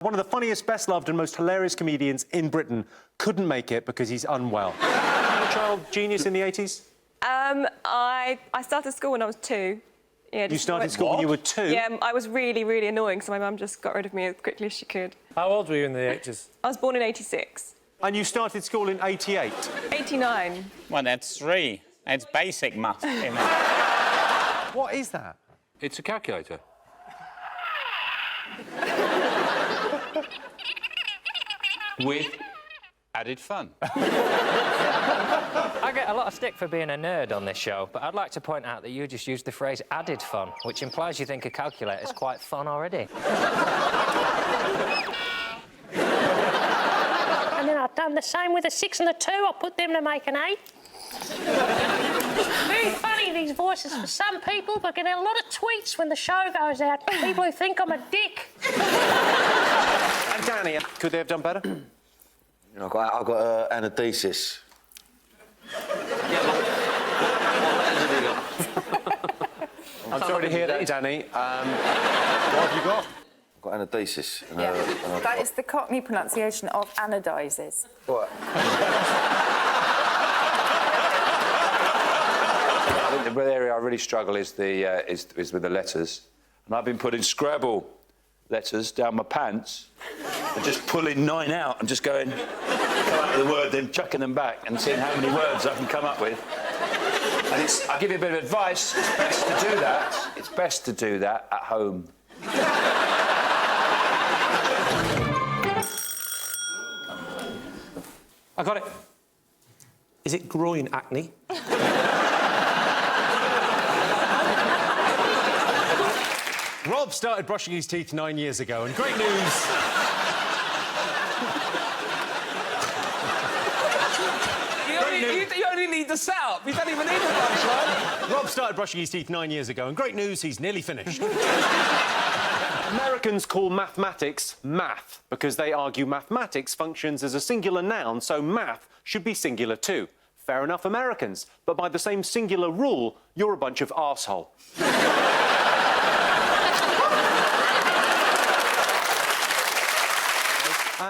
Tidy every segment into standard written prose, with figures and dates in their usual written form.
One of the funniest, best-loved and most hilarious comedians in Britain couldn't make it because he's unwell. You a child genius in the 80s? I started school when I was 2. Yeah, you started school when you were 2? Yeah, I was really, really annoying, so my mum just got rid of me as quickly as she could. How old were you in the 80s? I was born in 86. And you started school in 88? 89. Well, that's 3. It's basic math. What is that? It's a calculator. With added fun. I get a lot of stick for being a nerd on this show, but I'd like to point out that you just used the phrase added fun, which implies you think a calculator is quite fun already. And then I've done the same with a 6 and a 2. I put them to make an 8. Very funny, these voices for some people, but I get a lot of tweets when the show goes out. People who think I'm a dick. And Danny, could they have done better? I've got anaesthesis. I'm sorry to hear that, Danny. What have you got? I've got anaesthesis. That is the Cockney pronunciation of anodises. What? I think the area I really struggle is with the letters, and I've been putting Scrabble letters down my pants and just pulling 9 out and just going come up with a word, then chucking them back and seeing how many words I can come up with. And I'll give you a bit of advice. It's best to do that. It's best to do that at home. I got it. Is it groin acne? Rob started brushing his teeth 9 years ago, and great news... You only need the setup. You don't even need the punchline. Rob started brushing his teeth 9 years ago, and great news, he's nearly finished. Americans call mathematics math because they argue mathematics functions as a singular noun, so math should be singular too. Fair enough, Americans. But by the same singular rule, you're a bunch of arsehole.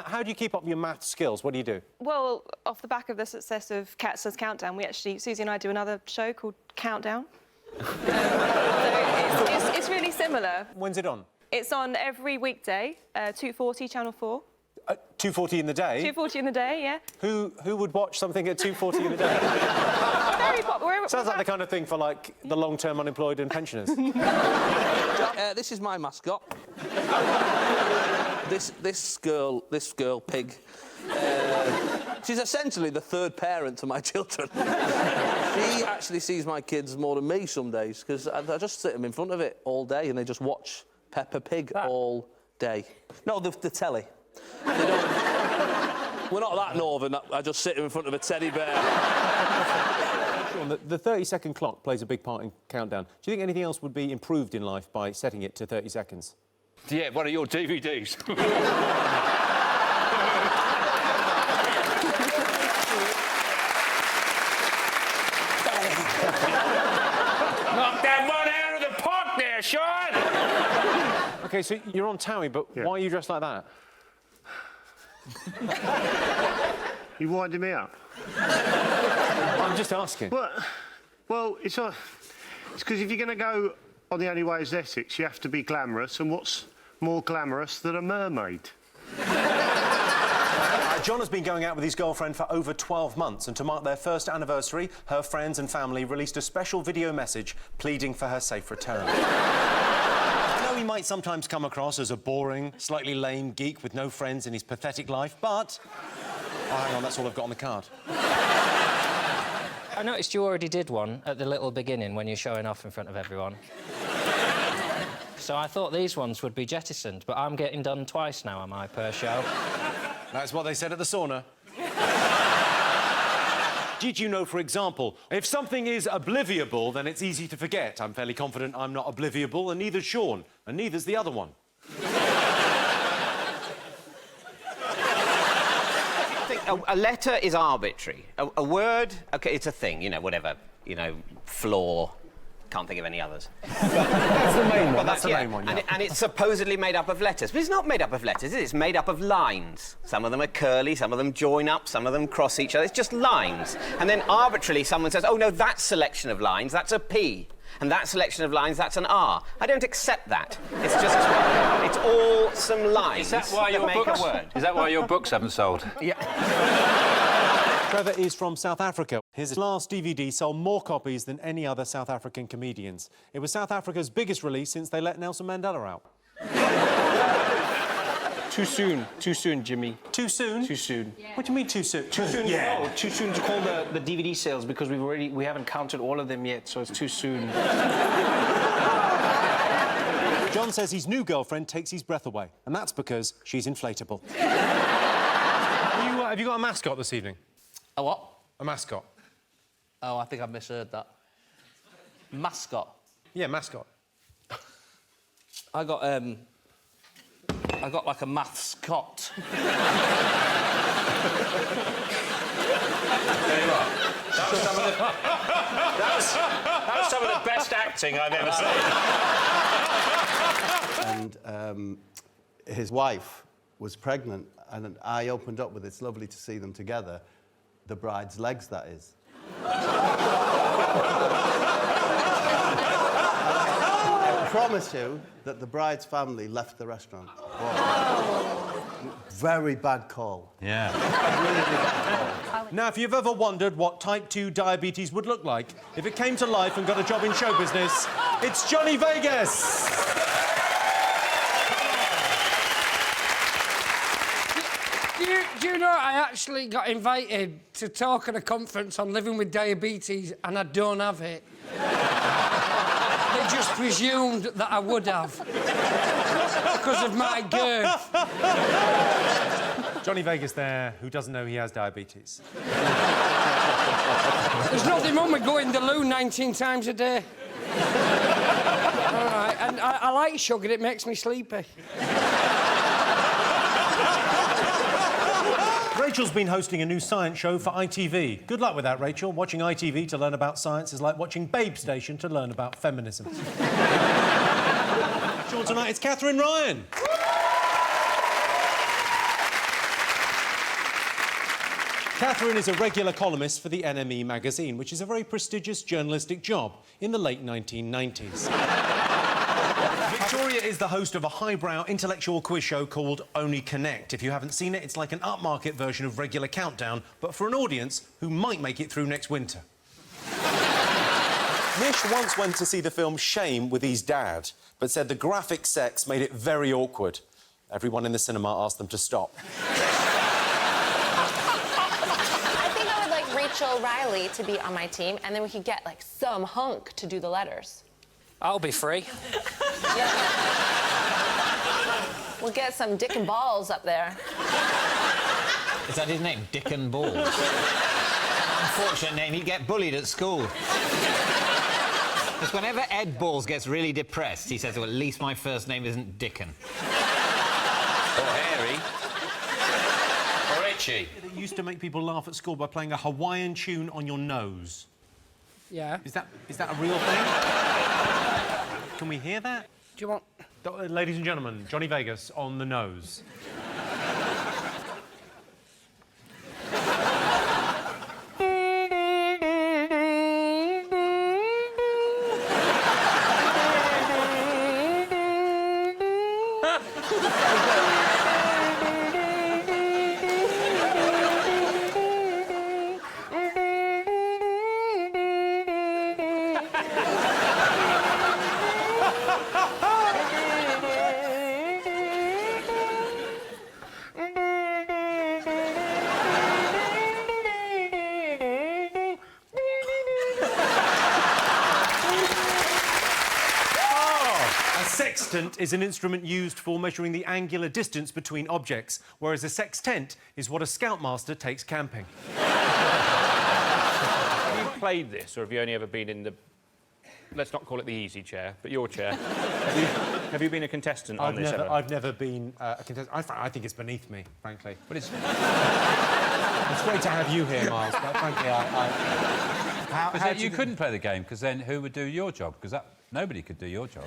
How do you keep up your math skills? What do you do? Well, off the back of the success of Cat Says Countdown, Susie and I do another show called Countdown. It's really similar. When's it on? It's on every weekday, 2:40, Channel 4. 2:40 in the day? 2:40 in the day, yeah. Who would watch something at 2:40 in the day? Very popular. Sounds like the kind of thing for, like, the long-term unemployed and pensioners. This is my mascot. This girl, Pig. She's essentially the third parent to my children. She actually sees my kids more than me some days, because I just sit them in front of it all day and they just watch Peppa Pig all day. No, the telly. We're not that northern. I just sit them in front of a teddy bear. The 30-second clock plays a big part in Countdown. Do you think anything else would be improved in life by setting it to 30 seconds? Yeah, one of your DVDs. Knock that one out of the park there, Sean! OK, so you're on Towie, but why are you dressed like that? You winding me up? I'm just asking. Well, it's because if you're going to go on The Only Way is Essex, you have to be glamorous, and what's more glamorous than a mermaid? John has been going out with his girlfriend for over 12 months, and to mark their first anniversary, her friends and family released a special video message pleading for her safe return. I know he might sometimes come across as a boring, slightly lame geek with no friends in his pathetic life, but... Oh, hang on, that's all I've got on the card. I noticed you already did one at the little beginning when you're showing off in front of everyone. So I thought these ones would be jettisoned, but I'm getting done twice now, am I, per show? That's what they said at the sauna. Did you know, for example, if something is obliviable, then it's easy to forget. I'm fairly confident I'm not obliviable, and neither's Sean, and neither's the other one. I think a letter is arbitrary. A word, OK, it's a thing, you know, whatever, you know, floor, can't think of any others. That's the main one. That's the main one, yeah. And it's supposedly made up of letters. But it's not made up of letters, is it? It's made up of lines. Some of them are curly, some of them join up, some of them cross each other. It's just lines. And then arbitrarily someone says, oh, no, that selection of lines, that's a P. And that selection of lines, that's an R. I don't accept that. It's just... it's all some lines Is that why your books haven't sold? Yeah. Trevor is from South Africa. His last DVD sold more copies than any other South African comedians. It was South Africa's biggest release since they let Nelson Mandela out. Too soon, Jimmy. Too soon? Too soon. Yeah. What do you mean too soon? Too soon? Yeah. Oh, too soon to call the DVD sales because we haven't counted all of them yet, so it's too soon. Jon says his new girlfriend takes his breath away, and that's because she's inflatable. Have you got a mascot this evening? A what? A mascot. Oh, I think I've misheard that. Mascot? Yeah, mascot. I got like a maths-cot. Tell you what, that was some of the best acting I've ever seen. And his wife was pregnant, and I opened up with "It's lovely to see them together." The bride's legs, that is. I promise you that the bride's family left the restaurant. Very bad call. Yeah. Really bad call. Now, if you've ever wondered what type 2 diabetes would look like if it came to life and got a job in show business, it's Johnny Vegas! Do you know, I actually got invited to talk at a conference on living with diabetes, and I don't have it. They just presumed that I would have. Because of my girth. Johnny Vegas there, who doesn't know he has diabetes. There's nothing wrong with going to the loo 19 times a day. All right, and I like sugar, it makes me sleepy. Rachel's been hosting a new science show for ITV. Good luck with that, Rachel. Watching ITV to learn about science is like watching Babe Station to learn about feminism. Sure, tonight it's Katherine Ryan. Katherine is a regular columnist for the NME magazine, which is a very prestigious journalistic job in the late 1990s. Victoria is the host of a highbrow intellectual quiz show called Only Connect. If you haven't seen it, it's like an upmarket version of Regular Countdown, but for an audience who might make it through next winter. Nish once went to see the film Shame with his dad, but said the graphic sex made it very awkward. Everyone in the cinema asked them to stop. I think I would like Rachel Riley to be on my team, and then we could get, like, some hunk to do the letters. I'll be free. Yeah. We'll get some Dick and Balls up there. Is that his name? Dick and Balls? Unfortunate name. He'd get bullied at school. Because whenever Ed Balls gets really depressed, he says, well, at least my first name isn't Dickon. Or Harry. Or Itchy. They used to make people laugh at school by playing a Hawaiian tune on your nose. Yeah. Is that a real thing? Can we hear that? Do you want... Ladies and gentlemen, Johnny Vegas on the nose. Sextant is an instrument used for measuring the angular distance between objects, whereas a sextent is what a scoutmaster takes camping. Have you played this, or have you only ever been in the... Let's not call it the easy chair, but your chair. Have you been a contestant on this ever? I've never been a contestant. I think it's beneath me, frankly. But it's... It's great to have you here, Miles, but frankly, you couldn't play the game, because then who would do your job? Because nobody could do your job.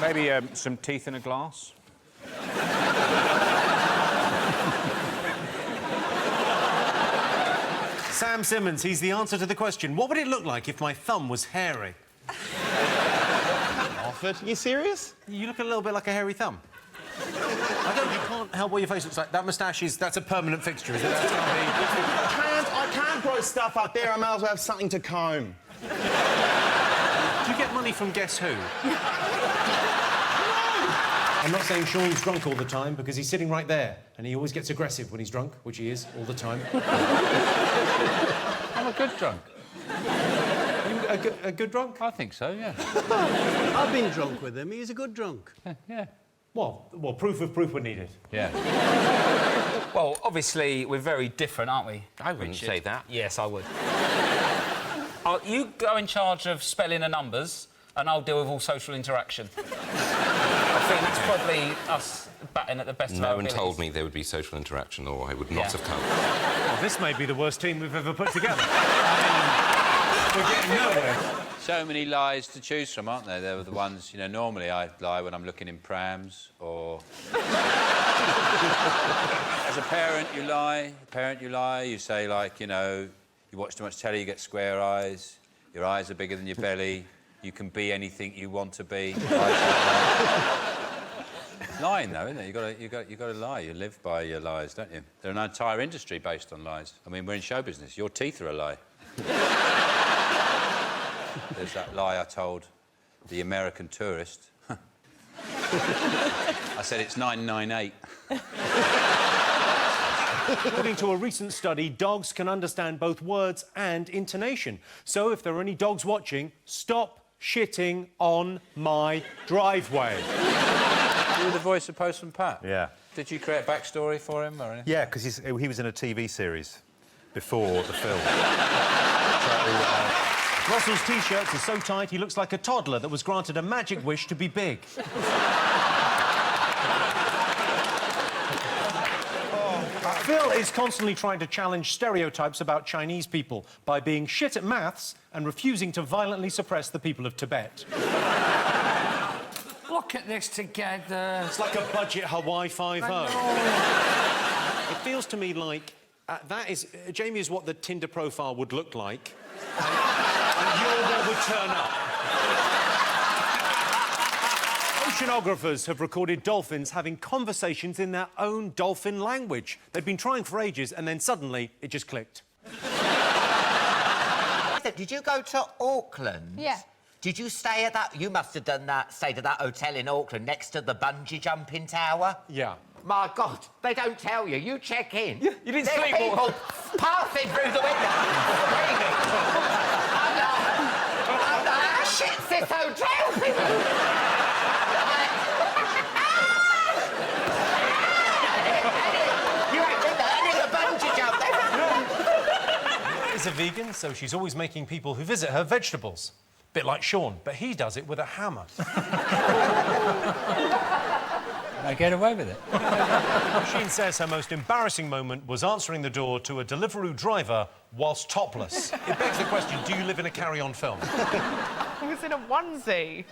Maybe some teeth in a glass? Sam Simmons, he's the answer to the question. What would it look like if my thumb was hairy? Offered? You serious? You look a little bit like a hairy thumb. You can't help what your face looks like. That moustache that's a permanent fixture, is it? I can't grow stuff up there. I might as well have something to comb. Do you get money from Guess Who? I'm not saying Sean's drunk all the time, because he's sitting right there, and he always gets aggressive when he's drunk, which he is all the time. I'm a good drunk. A good drunk? I think so, yeah. I've been drunk with him. He's a good drunk. Yeah. Well, proof of proof were needed. Yeah. Well, obviously, we're very different, aren't we? I wouldn't say that. Yes, I would. You go in charge of spelling the numbers, and I'll deal with all social interaction. I think that's probably us batting at the best of our abilities. No one told me there would be social interaction, or I would not have come. Well, this may be the worst team we've ever put together. We're getting nowhere. So many lies to choose from, aren't there? They're the ones, you know, normally I lie when I'm looking in prams, or... As a parent, you lie. You say, like, you know, you watch too much telly, you get square eyes, your eyes are bigger than your belly, you can be anything you want to be. It's lying, though, isn't it? You got to lie. You live by your lies, don't you? There's an entire industry based on lies. I mean, we're in show business. Your teeth are a lie. There's that lie I told the American tourist. I said it's 998. According to a recent study, dogs can understand both words and intonation. So if there are any dogs watching, stop shitting on my driveway. You were the voice of Postman Pat? Yeah. Did you create a backstory for him or anything? Yeah, because he was in a TV series before the film. Russell's T-shirts are so tight he looks like a toddler that was granted a magic wish to be big. Phil is constantly trying to challenge stereotypes about Chinese people by being shit at maths and refusing to violently suppress the people of Tibet. Look at this together. It's like a budget Hawaii 5-0. It feels to me like Jamie is what the Tinder profile would look like. And you're what would turn up. Oceanographers have recorded dolphins having conversations in their own dolphin language. They'd been trying for ages, and then suddenly it just clicked. Did you go to Auckland? Yeah. Did you stay at that... You must have stayed at that hotel in Auckland next to the bungee jumping tower? Yeah. My God, they don't tell you. You check in. You didn't There's sleep people passing through the window. Screaming. I'm like, how shit's this hotel? You ain't been there any of the bungee jumping. She's a vegan, so she's always making people who visit her vegetables. Bit like Sean, but he does it with a hammer. I get away with it. Sheen says her most embarrassing moment was answering the door to a Deliveroo driver whilst topless. It begs the question, do you live in a carry-on film? I was in a onesie,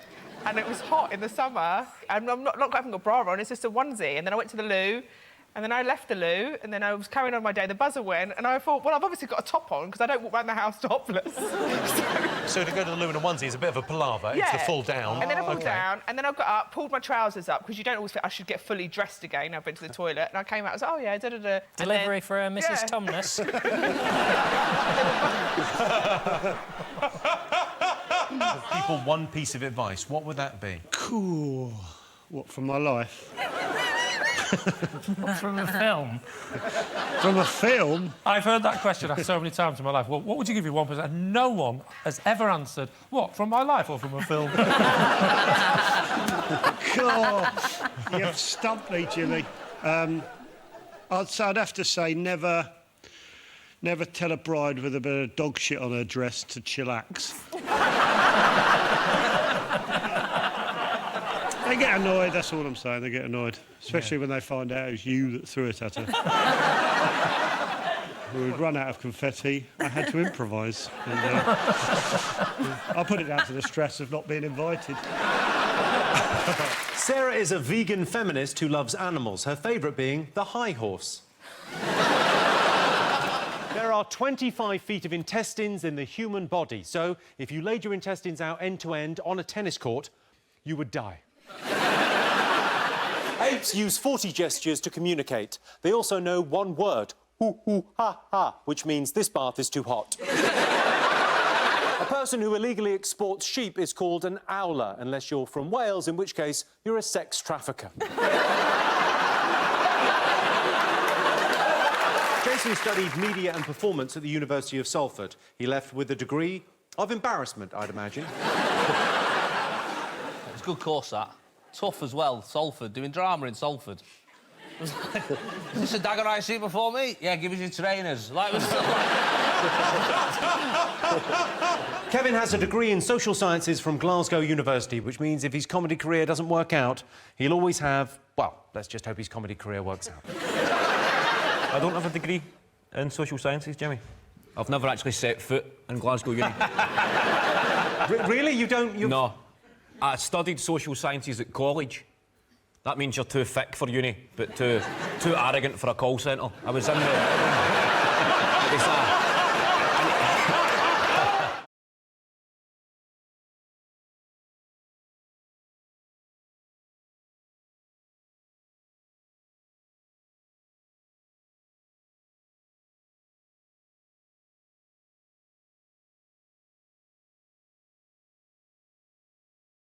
and it was hot in the summer, and I haven't got a bra on, it's just a onesie, and then I went to the loo, and then I left the loo, and then I was carrying on my day, the buzzer went, and I thought, well, I've obviously got a top on, because I don't walk around the house topless. So to go to the loo in a onesie is a bit of a palaver. Yeah. It's the full down. And then I pulled down, and then I got up, pulled my trousers up, because you don't always think I should get fully dressed again. I've been to the toilet, and I came out, I was like, oh, yeah, da-da-da. Delivery for Mrs. Tomness. People, one piece of advice, what would that be? Cool. What, from my life? From a film. From a film? I've heard that question asked so many times in my life. Well, what would you give your 1%? And no one has ever answered, what, from my life or from a film? God, you've stumped me, Jimmy. I'd have to say never tell a bride with a bit of dog shit on her dress to chillax. They get annoyed, that's all I'm saying, they get annoyed. Especially when they find out it was you that threw it at her. We would run out of confetti. I had to improvise. And, I put it down to the stress of not being invited. Sarah is a vegan feminist who loves animals, her favourite being the high horse. There are 25 feet of intestines in the human body, so if you laid your intestines out end to end on a tennis court, you would die. Apes use 40 gestures to communicate. They also know one word, hoo hoo ha ha, which means this bath is too hot. A person who illegally exports sheep is called an owler, unless you're from Wales, in which case you're a sex trafficker. Jason studied media and performance at the University of Salford. He left with a degree of embarrassment, I'd imagine. It's a good course, that. Tough as well, Salford, doing drama in Salford. Is this a dagger I see before me? Yeah, give us your trainers. Kevin has a degree in social sciences from Glasgow University, which means if his comedy career doesn't work out, he'll always have... well, let's just hope his comedy career works out. I don't have a degree in social sciences, Jimmy. I've never actually set foot in Glasgow Uni. Really? You don't... No. I studied social sciences at college. That means you're too thick for uni, but too arrogant for a call centre. I was in the...